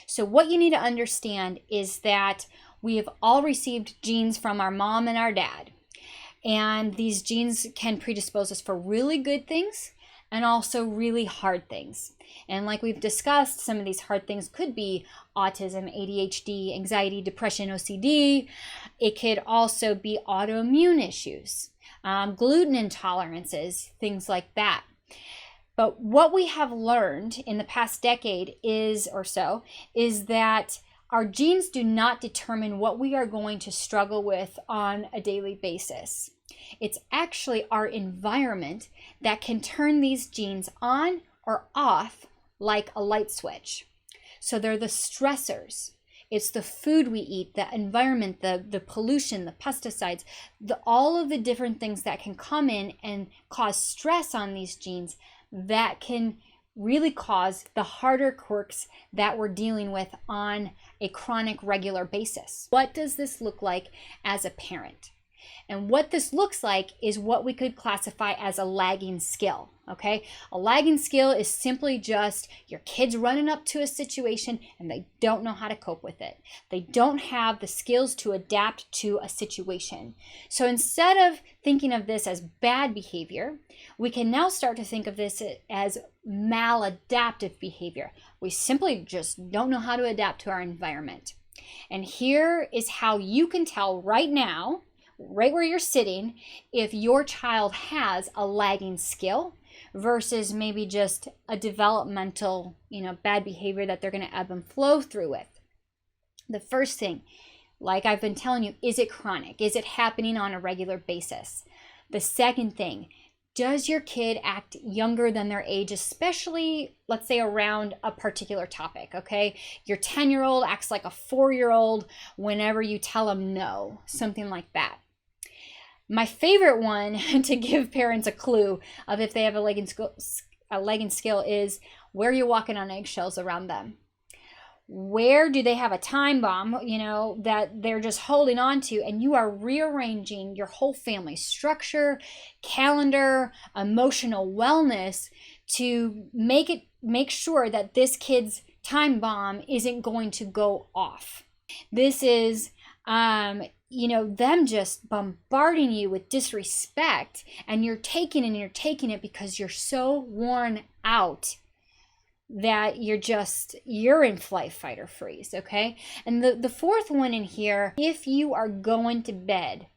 So what you need to understand is that we have all received genes from our mom and our dad. And these genes can predispose us for really good things and also really hard things. And like we've discussed, some of these hard things could be autism, ADHD, anxiety, depression, OCD. It could also be autoimmune issues, gluten intolerances, things like that. But what we have learned in the past decade is that our genes do not determine what we are going to struggle with on a daily basis. It's actually our environment that can turn these genes on or off like a light switch. So they're the stressors. It's the food we eat, the environment, the pollution, the pesticides, all of the different things that can come in and cause stress on these genes that can really cause the harder quirks that we're dealing with on a chronic, regular basis. What does this look like as a parent? And what this looks like is what we could classify as a lagging skill, okay? A lagging skill is simply just your kids running up to a situation and they don't know how to cope with it. They don't have the skills to adapt to a situation. So instead of thinking of this as bad behavior, we can now start to think of this as maladaptive behavior. We simply just don't know how to adapt to our environment. And here is how you can tell right now, right where you're sitting, if your child has a lagging skill versus maybe just a developmental, bad behavior that they're going to ebb and flow through with. The first thing, like I've been telling you, is it chronic? Is it happening on a regular basis? The second thing, does your kid act younger than their age, especially, let's say, around a particular topic, okay? Your 10-year-old acts like a 4-year-old whenever you tell them no, something like that. My favorite one to give parents a clue of if they have a lagging skill is where you're walking on eggshells around them. Where do they have a time bomb, that they're just holding on to, and you are rearranging your whole family structure, calendar, emotional wellness to make sure that this kid's time bomb isn't going to go off. This is them just bombarding you with disrespect, and you're taking it because you're so worn out that you're in flight, fight, or freeze, okay? And the fourth one in here, if you are going to bed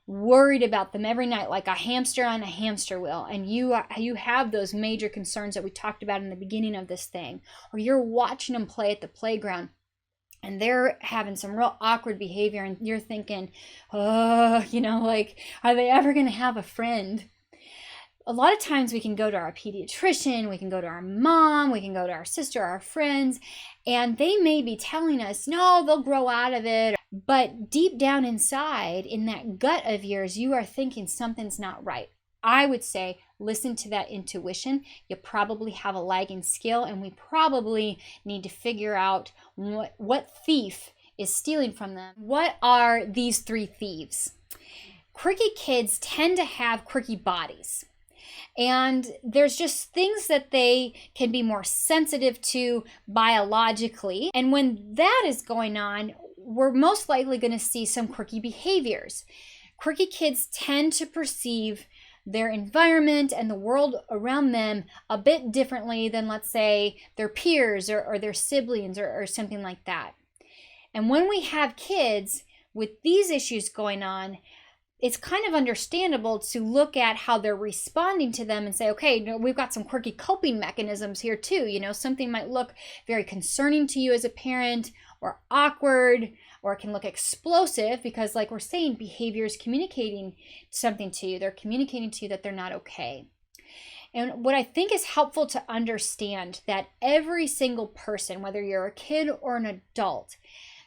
worried about them every night like a hamster on a hamster wheel, and you have those major concerns that we talked about in the beginning of this thing, or you're watching them play at the playground, and they're having some real awkward behavior, and you're thinking, are they ever going to have a friend? A lot of times we can go to our pediatrician, we can go to our mom, we can go to our sister, our friends, and they may be telling us, no, they'll grow out of it. But deep down inside, in that gut of yours, you are thinking something's not right. I would say, listen to that intuition. You probably have a lagging skill, and we probably need to figure out what thief is stealing from them. What are these three thieves? Quirky kids tend to have quirky bodies. And there's just things that they can be more sensitive to biologically. And when that is going on, we're most likely going to see some quirky behaviors. Quirky kids tend to perceive their environment and the world around them a bit differently than, let's say, their peers or their siblings or something like that. And when we have kids with these issues going on, it's kind of understandable to look at how they're responding to them and say, okay, we've got some quirky coping mechanisms here too. Something might look very concerning to you as a parent, or awkward, or it can look explosive because, like we're saying, behavior is communicating something to you. They're communicating to you that they're not okay. And what I think is helpful to understand, that every single person, whether you're a kid or an adult,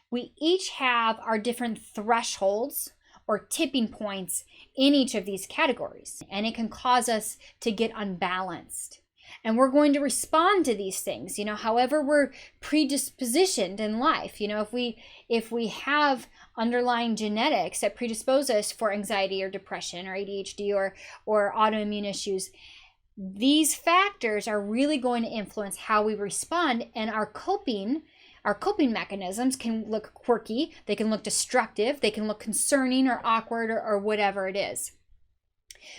we each have our different thresholds or tipping points in each of these categories, and it can cause us to get unbalanced. And we're going to respond to these things, however we're predispositioned in life. If we have underlying genetics that predispose us for anxiety or depression or ADHD or autoimmune issues, these factors are really going to influence how we respond, and our coping mechanisms can look quirky, they can look destructive, they can look concerning or awkward or whatever it is.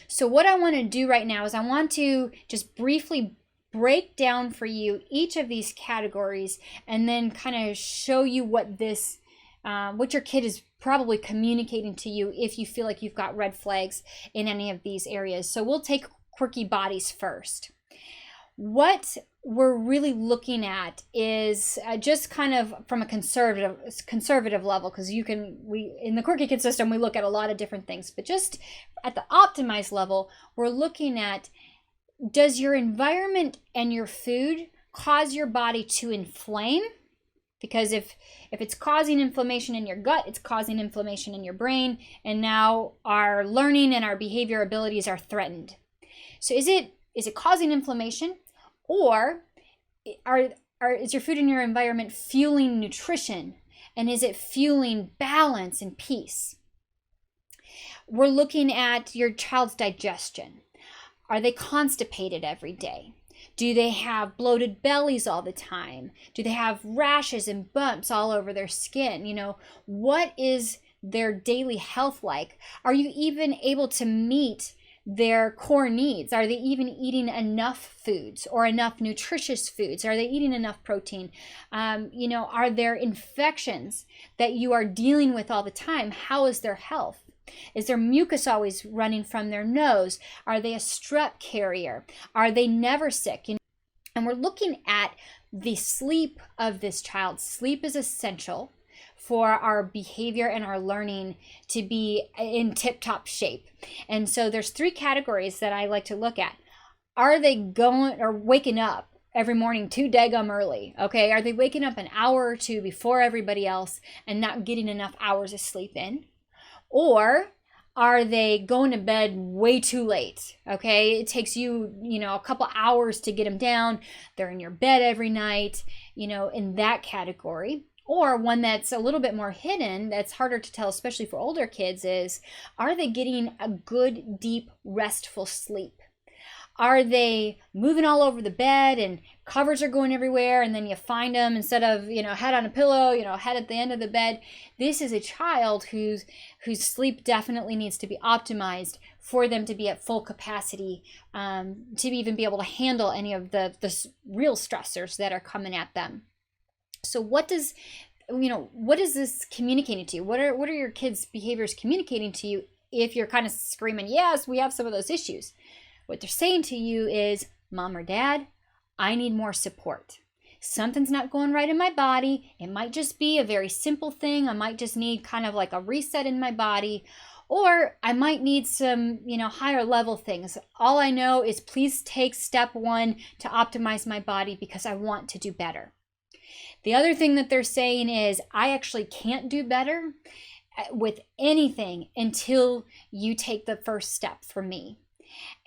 So what I want to do right now is I want to just briefly break down for you each of these categories and then kind of show you what your kid is probably communicating to you if you feel like you've got red flags in any of these areas. So we'll take quirky bodies first. What we're really looking at is just kind of from a conservative level, because in the quirky kid system we look at a lot of different things, but just at the optimized level we're looking at, does your environment and your food cause your body to inflame? Because if it's causing inflammation in your gut, it's causing inflammation in your brain, and now our learning and our behavior abilities are threatened. So is it causing inflammation, or is your food and your environment fueling nutrition, and is it fueling balance and peace? We're looking at your child's digestion. Are they constipated every day? Do they have bloated bellies all the time? Do they have rashes and bumps all over their skin? What is their daily health like? Are you even able to meet their core needs? Are they even eating enough foods or enough nutritious foods? Are they eating enough protein? Are there infections that you are dealing with all the time? How is their health? Is there mucus always running from their nose? Are they a strep carrier? Are they never sick? And we're looking at the sleep of this child. Sleep is essential for our behavior and our learning to be in tip-top shape. And so there's 3 categories that I like to look at. Are they waking up every morning too daggum early? Okay, are they waking up an hour or 2 before everybody else and not getting enough hours of sleep in? Or are they going to bed way too late? Okay, it takes you, a couple hours to get them down. They're in your bed every night, in that category. Or one that's a little bit more hidden, that's harder to tell, especially for older kids, is, are they getting a good, deep, restful sleep? Are they moving all over the bed and covers are going everywhere, and then you find them, instead of, head on a pillow, head at the end of the bed? This is a child whose sleep definitely needs to be optimized for them to be at full capacity, to even be able to handle any of the real stressors that are coming at them. So what is this communicating to you? What are your kids' behaviors communicating to you if you're kind of screaming, yes, we have some of those issues? What they're saying to you is, Mom or Dad, I need more support. Something's not going right in my body. It might just be a very simple thing. I might just need kind of like a reset in my body, or I might need some, higher level things. All I know is, please take step 1 to optimize my body because I want to do better. The other thing that they're saying is, I actually can't do better with anything until you take the first step for me.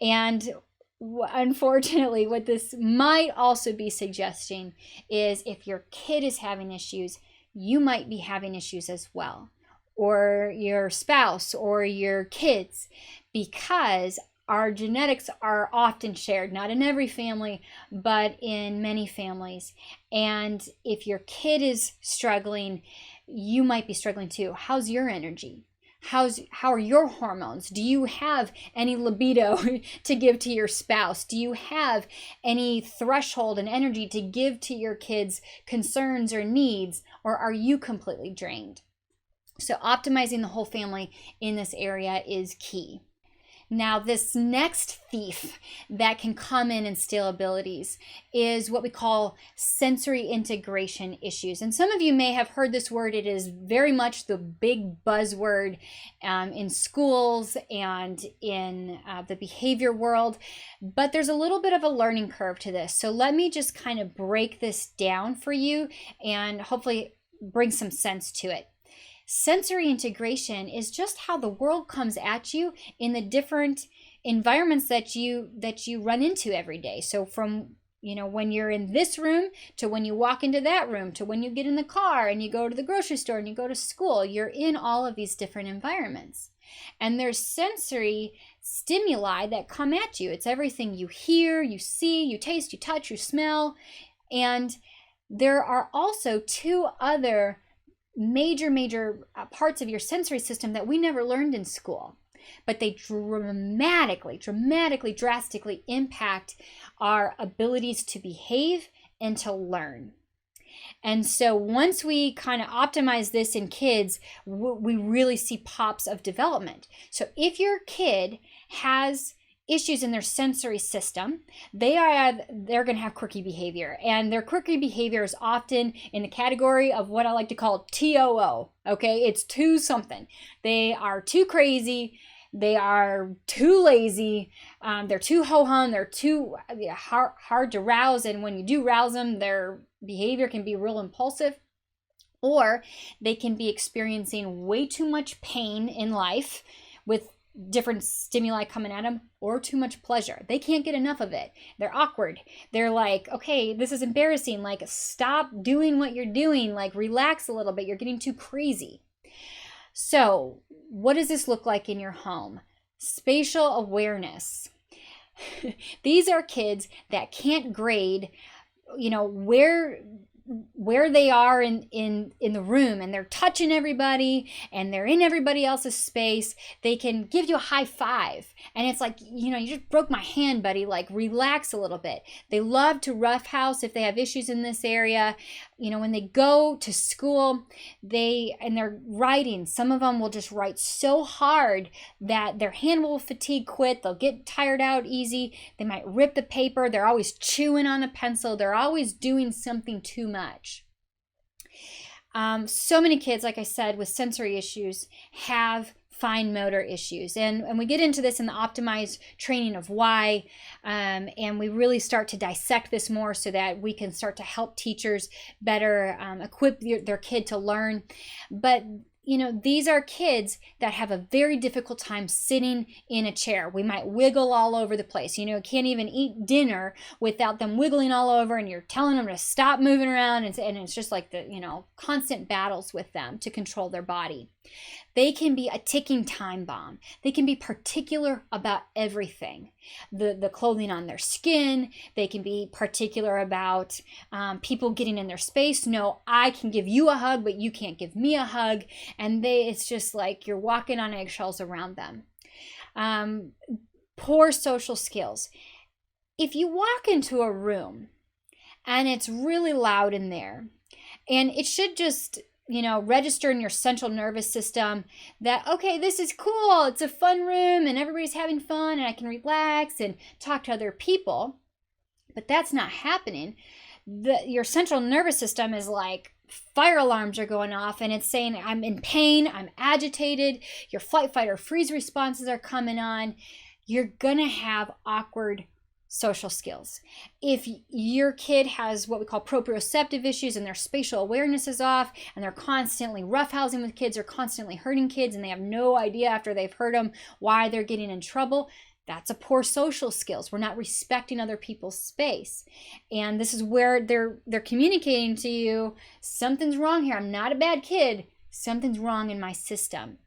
And unfortunately, what this might also be suggesting is, if your kid is having issues, you might be having issues as well, or your spouse or your kids, because our genetics are often shared, not in every family, but in many families. And if your kid is struggling, you might be struggling too. How's your energy? How are your hormones? Do you have any libido to give to your spouse? Do you have any threshold and energy to give to your kids' concerns or needs? Or are you completely drained? So optimizing the whole family in this area is key. Now, this next thief that can come in and steal abilities is what we call sensory integration issues. And some of you may have heard this word. It is very much the big buzzword in schools and in the behavior world. But there's a little bit of a learning curve to this. So let me just kind of break this down for you and hopefully bring some sense to it. Sensory integration is just how the world comes at you in the different environments that you run into every day. So from when you're in this room to when you walk into that room to when you get in the car and you go to the grocery store and you go to school, you're in all of these different environments. And there's sensory stimuli that come at you. It's everything you hear, you see, you taste, you touch, you smell. And there are also two other major parts of your sensory system that we never learned in school, but they drastically impact our abilities to behave and to learn. And so once we kind of optimize this in kids, we really see pops of development. So if your kid has issues in their sensory system, they're going to have quirky behavior, and their quirky behavior is often in the category of what I like to call TOO. Okay, it's too something. They are too crazy. They are too lazy. They're too ho-hum. They're too hard to rouse, and when you do rouse them, their behavior can be real impulsive, or they can be experiencing way too much pain in life with different stimuli coming at them, or too much pleasure. They can't get enough of it. They're awkward. They're like, okay, this is embarrassing. Like, stop doing what you're doing. Like, relax a little bit. You're getting too crazy. So what does this look like in your home? Spatial awareness. These are kids that can't grade, where they are in the room, and they're touching everybody, and they're in everybody else's space. They can give you a high five, and it's like, you just broke my hand, buddy. Like, relax a little bit. They love to roughhouse if they have issues in this area. When they go to school, and they're writing, some of them will just write so hard that their hand will fatigue quick. They'll get tired out easy. They might rip the paper. They're always chewing on a pencil. They're always doing something too much. So many kids, like I said, with sensory issues have fine motor issues, and we get into this in the optimized training of why, and we really start to dissect this more so that we can start to help teachers better equip their kid to learn. But these are kids that have a very difficult time sitting in a chair. We might wiggle all over the place. Can't even eat dinner without them wiggling all over, and you're telling them to stop moving around, and it's just like the constant battles with them to control their body. They can be a ticking time bomb. They can be particular about everything. The clothing on their skin. They can be particular about people getting in their space. No, I can give you a hug, but you can't give me a hug. And it's just like you're walking on eggshells around them. Poor social skills. If you walk into a room and it's really loud in there, and it should just register in your central nervous system that, okay, this is cool. It's a fun room and everybody's having fun and I can relax and talk to other people. But that's not happening. Your central nervous system is like fire alarms are going off, and it's saying, I'm in pain, I'm agitated. Your flight, fight, or freeze responses are coming on. You're going to have awkward social skills. If your kid has what we call proprioceptive issues and their spatial awareness is off, and they're constantly roughhousing with kids or constantly hurting kids, and they have no idea after they've hurt them why they're getting in trouble, that's a poor social skills. We're not respecting other people's space. And this is where they're communicating to you, something's wrong here. I'm not a bad kid. Something's wrong in my system.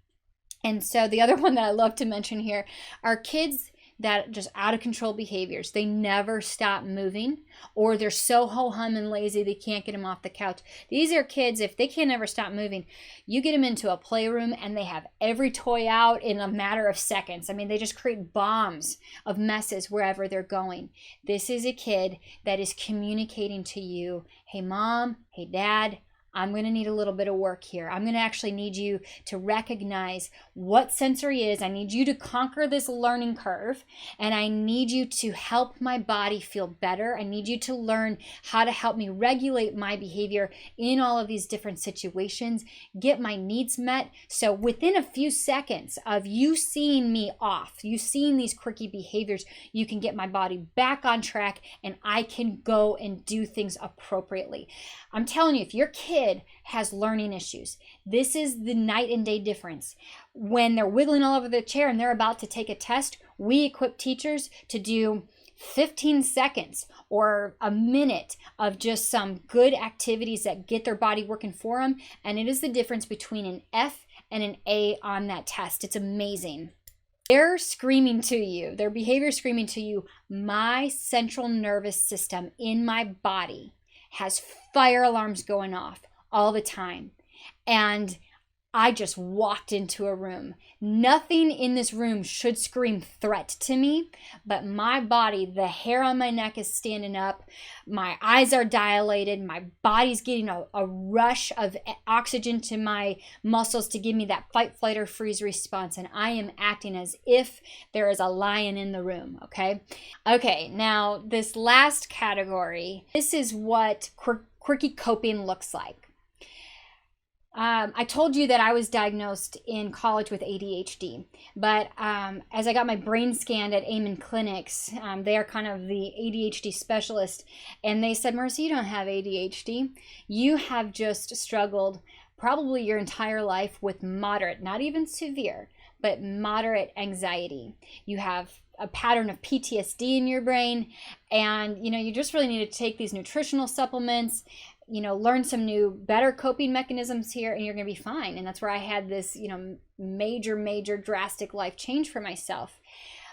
And so the other one that I love to mention here are kids that just out of control behaviors. They never stop moving, or they're so ho-hum and lazy they can't get them off the couch. These are kids, if they can never stop moving, you get them into a playroom and they have every toy out in a matter of seconds. I mean, they just create bombs of messes wherever they're going. This is a kid that is communicating to you, hey mom, hey dad, I'm going to need a little bit of work here. I'm going to actually need you to recognize what sensory is. I need you to conquer this learning curve, and I need you to help my body feel better. I need you to learn how to help me regulate my behavior in all of these different situations, get my needs met. So within a few seconds of you seeing me off, you seeing these quirky behaviors, you can get my body back on track, and I can go and do things appropriately. I'm telling you, if your kid has learning issues, this is the night and day difference. When they're wiggling all over the chair and they're about to take a test, we equip teachers to do 15 seconds or a minute of just some good activities that get their body working for them. And it is the difference between an F and an A on that test. It's amazing. They're screaming to you, their behavior is screaming to you, my central nervous system in my body has fire alarms going off all the time. And I just walked into a room. Nothing in this room should scream threat to me, but my body, the hair on my neck is standing up. My eyes are dilated. My body's getting a rush of oxygen to my muscles to give me that fight, flight, or freeze response. And I am acting as if there is a lion in the room, okay? Okay, now this last category, this is what quirky coping looks like. I told you that I was diagnosed in college with ADHD, but as I got my brain scanned at Amen Clinics, they are kind of the ADHD specialist, and they said, Marisa, you don't have ADHD. You have just struggled probably your entire life with moderate, not even severe, but moderate anxiety. You have a pattern of PTSD in your brain, and you just really need to take these nutritional supplements, learn some new, better coping mechanisms here, and you're going to be fine. And that's where I had this, major, drastic life change for myself.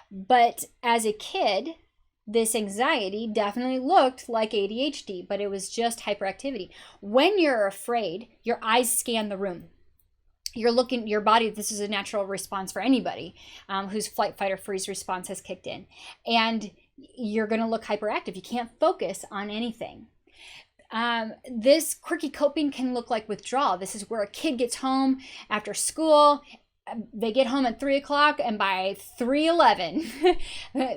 But as a kid, this anxiety definitely looked like ADHD, but it was just hyperactivity. When you're afraid, your eyes scan the room. You're looking, your body, this is a natural response for anybody whose flight, fight, or freeze response has kicked in. And you're going to look hyperactive. You can't focus on anything. This quirky coping can look like withdrawal. This is where a kid gets home after school. They get home at 3 o'clock, and by 3:11,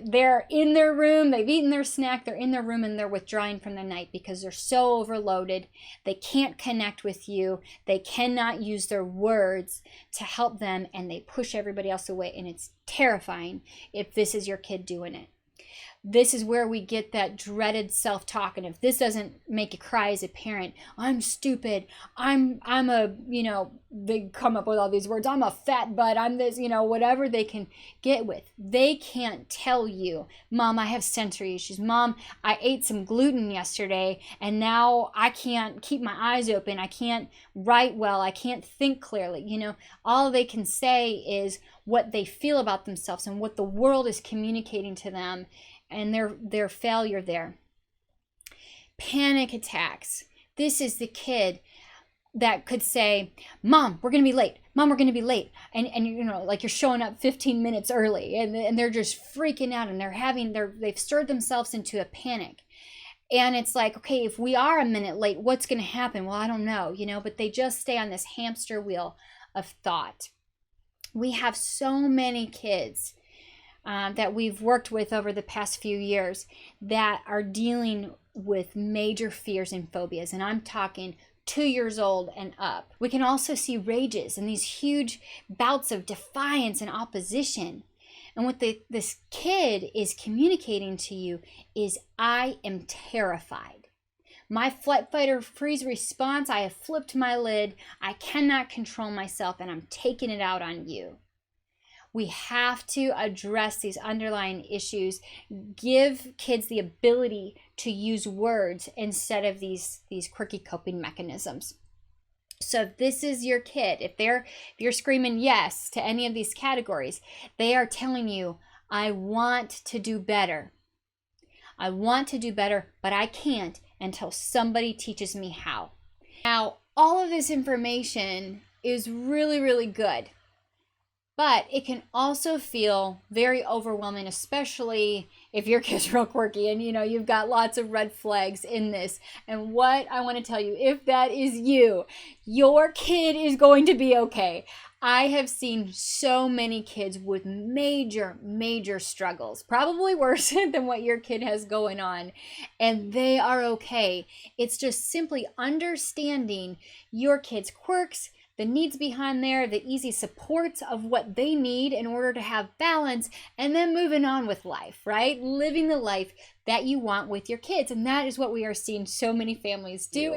they're in their room. They've eaten their snack. They're in their room, and they're withdrawing from the night because they're so overloaded. They can't connect with you. They cannot use their words to help them, and they push everybody else away. And it's terrifying if this is your kid doing it. This is where we get that dreaded self-talk. And if this doesn't make you cry as a parent, I'm stupid. I'm a, they come up with all these words. I'm a fat butt. I'm this, whatever they can get with. They can't tell you, Mom, I have sensory issues. Mom, I ate some gluten yesterday and now I can't keep my eyes open. I can't write well. I can't think clearly. All they can say is what they feel about themselves and what the world is communicating to them, and their failure there. Panic attacks. This is the kid that could say, Mom, we're going to be late. Mom, we're going to be late. And like you're showing up 15 minutes early, and they're just freaking out, and they've stirred themselves into a panic. And it's like, okay, if we are a minute late, what's going to happen? Well, I don't know, but they just stay on this hamster wheel of thought. We have so many kids that we've worked with over the past few years that are dealing with major fears and phobias. And I'm talking 2 years old and up. We can also see rages and these huge bouts of defiance and opposition. And what this kid is communicating to you is, I am terrified. My flight, fight, or freeze response, I have flipped my lid. I cannot control myself, and I'm taking it out on you. We have to address these underlying issues, give kids the ability to use words instead of these quirky coping mechanisms. So if this is your kid, if you're screaming yes to any of these categories, they are telling you, I want to do better. I want to do better, but I can't until somebody teaches me how. Now, all of this information is really, really good. But it can also feel very overwhelming, especially if your kid's real quirky and you've got lots of red flags in this. And what I want to tell you, if that is you, your kid is going to be okay. I have seen so many kids with major struggles, probably worse than what your kid has going on, and they are okay. It's just simply understanding your kid's quirks, the needs behind there, the easy supports of what they need in order to have balance, and then moving on with life, right? Living the life that you want with your kids. And that is what we are seeing so many families do.